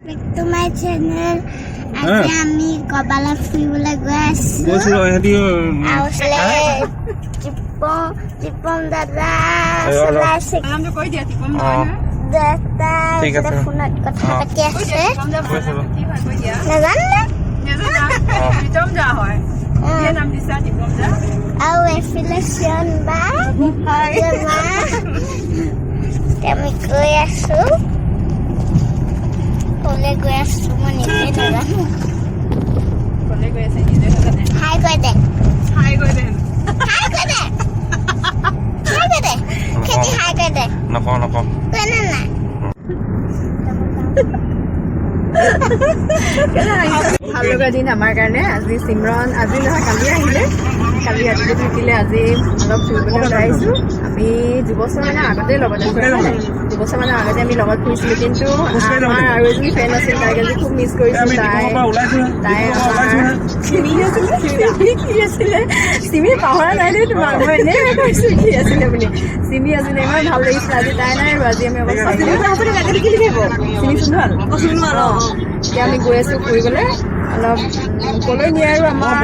to my channel. আজি আমি কবালা ফুৰিবলৈ গৈ আছো। বছৰৰ হেদি আউসলে টিপম দাদা চলাইছে। নামটো কৈ দিয়া টিপম দাদা। দাদা ঠিক আছে। ফোনত কথা পাতি আছে। কি হয় কৈ দিয়া। নাজানো। টিপম দা হয়। কি নাম দিছা টিপম দা? আৰু এফিলেশ্যন বা আমি গৈ আছো। কলে গৈ আছো মই নিজে নাজানো। কলে গৈ আছে নিজে নাজানে। হাই কৈ দে। হাই কৈ দে। হাই কৈ দে। হাই কৈ দে। খেতি হাই কৈ দে। নকওঁ কৈ না না। ভাল লগা দিন আমাৰ কাৰণে। আজি চিমৰন আজি নহয় কালি আহিলে। কালি ৰাতিটো থাকিলে। আজি অলপ ফুৰিবলৈ ওলাই আহিছোঁ। আমি দুবছৰমানৰ আগতে লগত আছোঁ। দুবছৰমানৰ আগতে আমি লগত ফুৰিছিলোঁ। কিন্তু আমাৰ আৰু এজনী ফ্ৰেণ্ড আছিল, তাইক আজি খুব মিছ কৰিছোঁ। তাই কি আছিলে চিমি পাহৰা নাই দেই তোমাক। মই এনেই কৈছোঁ কি আছিলে বুলি। চিমি আছিলে, ইমান ভাল লাগিছিলে। আজি তাই নাই আৰু আজি আমি অৱস্থা চিমি চুন্ধাল। এতিয়া আমি গৈ আছোঁ ফুৰিবলৈ। অলপ কলৈ নিয়ে আৰু আমাৰ